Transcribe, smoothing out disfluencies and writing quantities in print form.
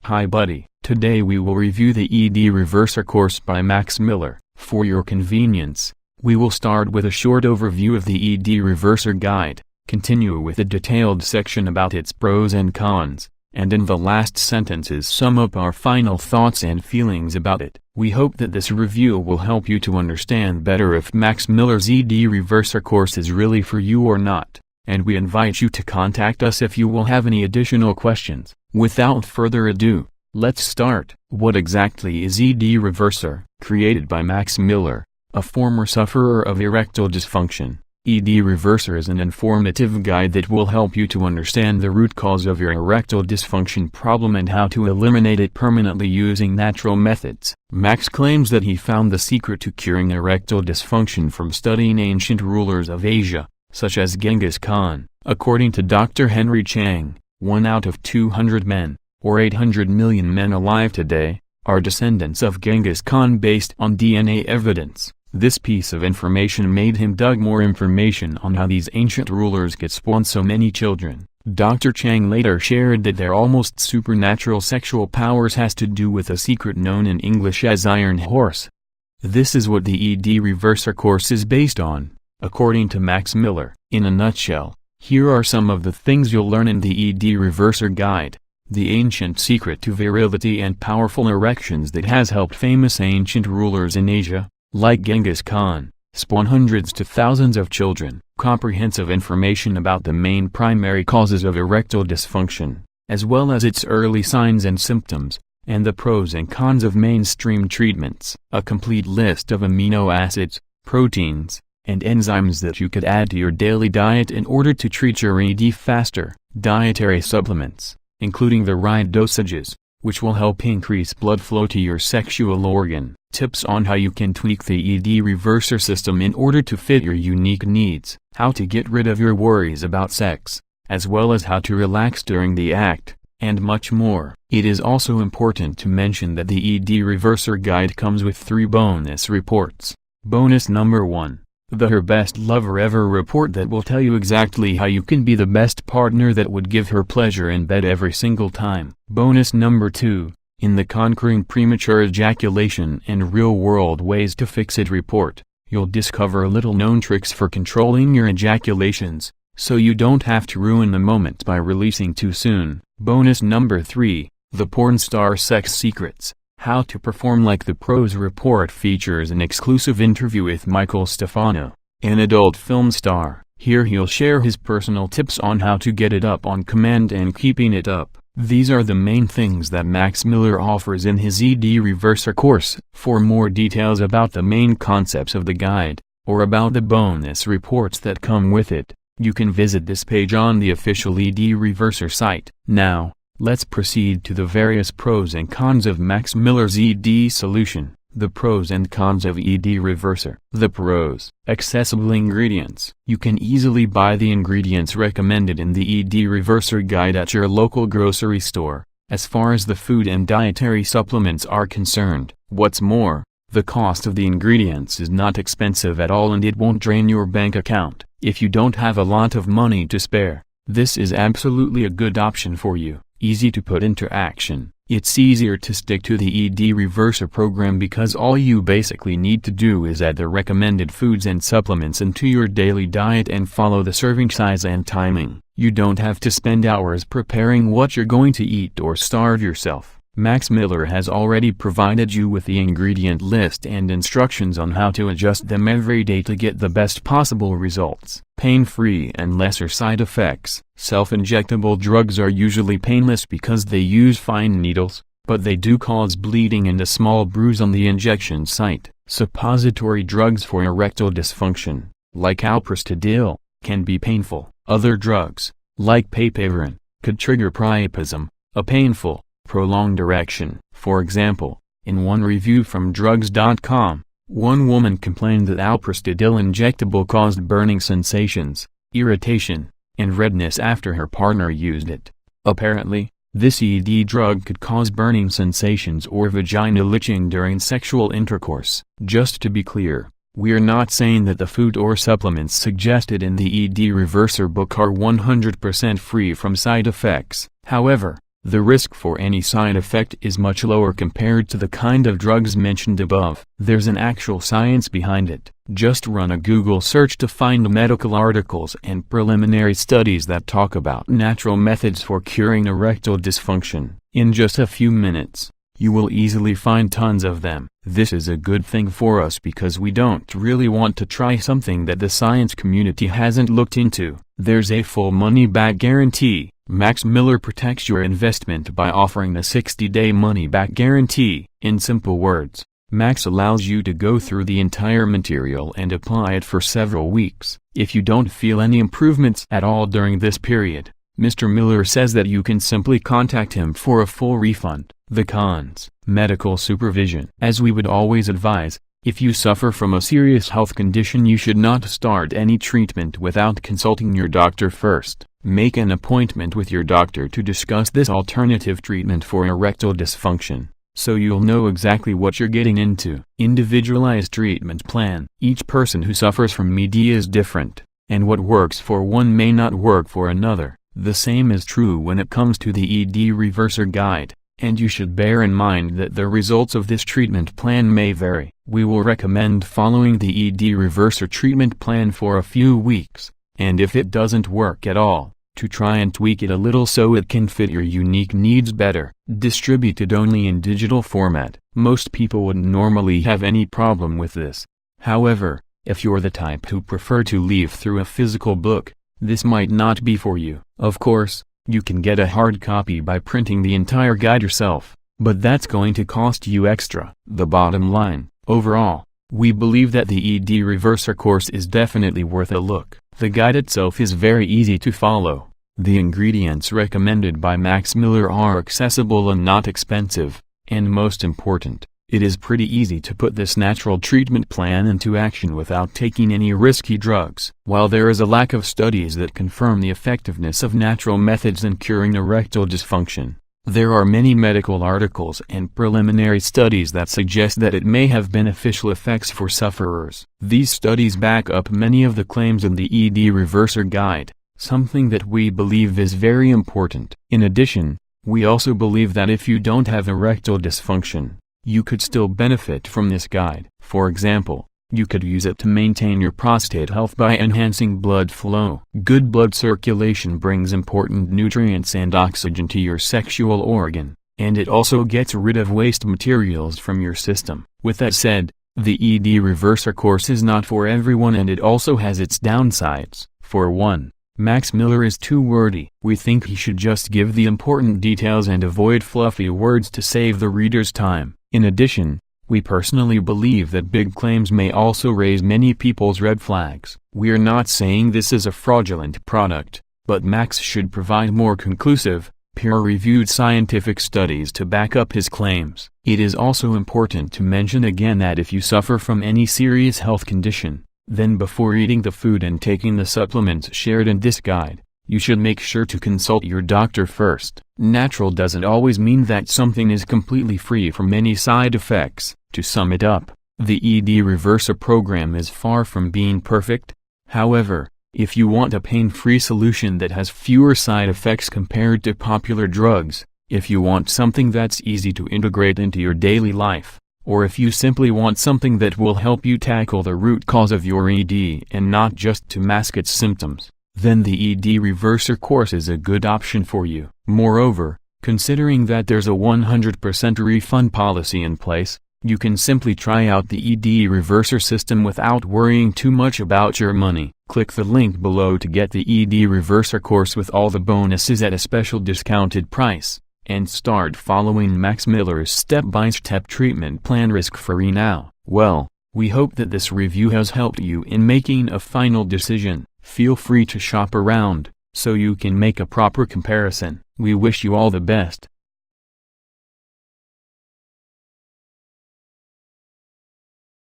Hi buddy, today we will review the ED Reverser course by Max Miller. For your convenience, we will start with a short overview of the ED Reverser guide, continue with a detailed section about its pros and cons, and in the last sentences sum up our final thoughts and feelings about it. We hope that this review will help you to understand better if Max Miller's ED Reverser course is really for you or not, and we invite you to contact us if you will have any additional questions. Without further ado, let's start. What exactly is ED Reverser? Created by Max Miller, a former sufferer of erectile dysfunction, ED Reverser is an informative guide that will help you to understand the root cause of your erectile dysfunction problem and how to eliminate it permanently using natural methods. Max claims that he found the secret to curing erectile dysfunction from studying ancient rulers of Asia, such as Genghis Khan. According to Dr. Henry Chang, 1 out of 200 men, or 800 million men alive today, are descendants of Genghis Khan based on DNA evidence. This piece of information made him dig more information on how these ancient rulers could spawn so many children. Dr. Chang later shared that their almost supernatural sexual powers has to do with a secret known in English as Iron Horse. This is what the ED Reverser course is based on, according to Max Miller. In a nutshell, here are some of the things you'll learn in the ED Reverser guide. The ancient secret to virility and powerful erections that has helped famous ancient rulers in Asia, like Genghis Khan, spawn hundreds to thousands of children. Comprehensive information about the main primary causes of erectile dysfunction, as well as its early signs and symptoms, and the pros and cons of mainstream treatments. A complete list of amino acids, proteins, and enzymes that you could add to your daily diet in order to treat your ED faster. Dietary supplements, including the right dosages, which will help increase blood flow to your sexual organ. Tips on how you can tweak the ED Reverser system in order to fit your unique needs. How to get rid of your worries about sex, as well as how to relax during the act, and much more. It is also important to mention that the ED Reverser guide comes with 3 bonus reports. Bonus number 1. The Her Best Lover Ever report that will tell you exactly how you can be the best partner that would give her pleasure in bed every single time. Bonus number 2. In the Conquering Premature Ejaculation and Real-World Ways to Fix It report, you'll discover little-known tricks for controlling your ejaculations, so you don't have to ruin the moment by releasing too soon. Bonus number 3. The Porn Star Sex Secrets. How to Perform Like the Pros report features an exclusive interview with Michael Stefano, an adult film star. Here he'll share his personal tips on how to get it up on command and keeping it up. These are the main things that Max Miller offers in his ED Reverser course. For more details about the main concepts of the guide, or about the bonus reports that come with it, you can visit this page on the official ED Reverser site. Now, let's proceed to the various pros and cons of Max Miller's ED solution. The pros and cons of ED Reverser. The pros. Accessible ingredients. You can easily buy the ingredients recommended in the ED Reverser guide at your local grocery store, as far as the food and dietary supplements are concerned. What's more, the cost of the ingredients is not expensive at all and it won't drain your bank account. If you don't have a lot of money to spare, this is absolutely a good option for you. Easy to put into action. It's easier to stick to the ED Reverser program because all you basically need to do is add the recommended foods and supplements into your daily diet and follow the serving size and timing. You don't have to spend hours preparing what you're going to eat or starve yourself. Max Miller has already provided you with the ingredient list and instructions on how to adjust them every day to get the best possible results. Pain-free and lesser side effects. Self-injectable drugs are usually painless because they use fine needles, but they do cause bleeding and a small bruise on the injection site. Suppository drugs for erectile dysfunction, like alprostadil, can be painful. Other drugs, like papaverine, could trigger priapism, a painful, prolonged erection. For example, in one review from drugs.com, one woman complained that alprostadil injectable caused burning sensations, irritation, and redness after her partner used it. Apparently, this ED drug could cause burning sensations or vaginal itching during sexual intercourse. Just to be clear, we're not saying that the food or supplements suggested in the ED Reverser book are 100% free from side effects. However, The risk for any side effect is much lower compared to the kind of drugs mentioned above. There's an actual science behind it. Just run a Google search to find medical articles and preliminary studies that talk about natural methods for curing erectile dysfunction. In just a few minutes, you will easily find tons of them. This is a good thing for us because we don't really want to try something that the science community hasn't looked into. There's a full money-back guarantee. Max Miller protects your investment by offering a 60-day money-back guarantee. In simple words, Max allows you to go through the entire material and apply it for several weeks. If you don't feel any improvements at all during this period, Mr. Miller says that you can simply contact him for a full refund. The cons: medical supervision. As we would always advise, if you suffer from a serious health condition, you should not start any treatment without consulting your doctor first. Make an appointment with your doctor to discuss this alternative treatment for erectile dysfunction, so you'll know exactly what you're getting into. Individualized treatment plan. Each person who suffers from ED is different, and what works for one may not work for another. The same is true when it comes to the ED Reverser Guide, and you should bear in mind that the results of this treatment plan may vary. We will recommend following the ED Reverser treatment plan for a few weeks, and if it doesn't work at all, to try and tweak it a little so it can fit your unique needs better. Distributed only in digital format. Most people wouldn't normally have any problem with this. However, if you're the type who prefer to leaf through a physical book, this might not be for you. Of course, you can get a hard copy by printing the entire guide yourself, but that's going to cost you extra. The bottom line: overall, we believe that the ED Reverser course is definitely worth a look. The guide itself is very easy to follow. The ingredients recommended by Max Miller are accessible and not expensive, and most important, it is pretty easy to put this natural treatment plan into action without taking any risky drugs. While there is a lack of studies that confirm the effectiveness of natural methods in curing erectile dysfunction, there are many medical articles and preliminary studies that suggest that it may have beneficial effects for sufferers. These studies back up many of the claims in the ED Reverser Guide, something that we believe is very important. In addition, we also believe that if you don't have erectile dysfunction, you could still benefit from this guide. For example, you could use it to maintain your prostate health by enhancing blood flow. Good blood circulation brings important nutrients and oxygen to your sexual organ, and it also gets rid of waste materials from your system. With that said, the ED Reverser course is not for everyone, and it also has its downsides. For one, Max Miller is too wordy. We think he should just give the important details and avoid fluffy words to save the reader's time. In addition, we personally believe that big claims may also raise many people's red flags. We're not saying this is a fraudulent product, but Max should provide more conclusive, peer-reviewed scientific studies to back up his claims. It is also important to mention again that if you suffer from any serious health condition, then before eating the food and taking the supplements shared in this guide, you should make sure to consult your doctor first. Natural doesn't always mean that something is completely free from any side effects. To sum it up, the ED Reverser program is far from being perfect. However, if you want a pain-free solution that has fewer side effects compared to popular drugs, if you want something that's easy to integrate into your daily life, or if you simply want something that will help you tackle the root cause of your ED and not just to mask its symptoms, then the ED Reverser course is a good option for you. Moreover, considering that there's a 100% refund policy in place, you can simply try out the ED Reverser system without worrying too much about your money. Click the link below to get the ED Reverser course with all the bonuses at a special discounted price, and start following Max Miller's step-by-step treatment plan risk-free now. Well, we hope that this review has helped you in making a final decision. Feel free to shop around, so you can make a proper comparison. We wish you all the best.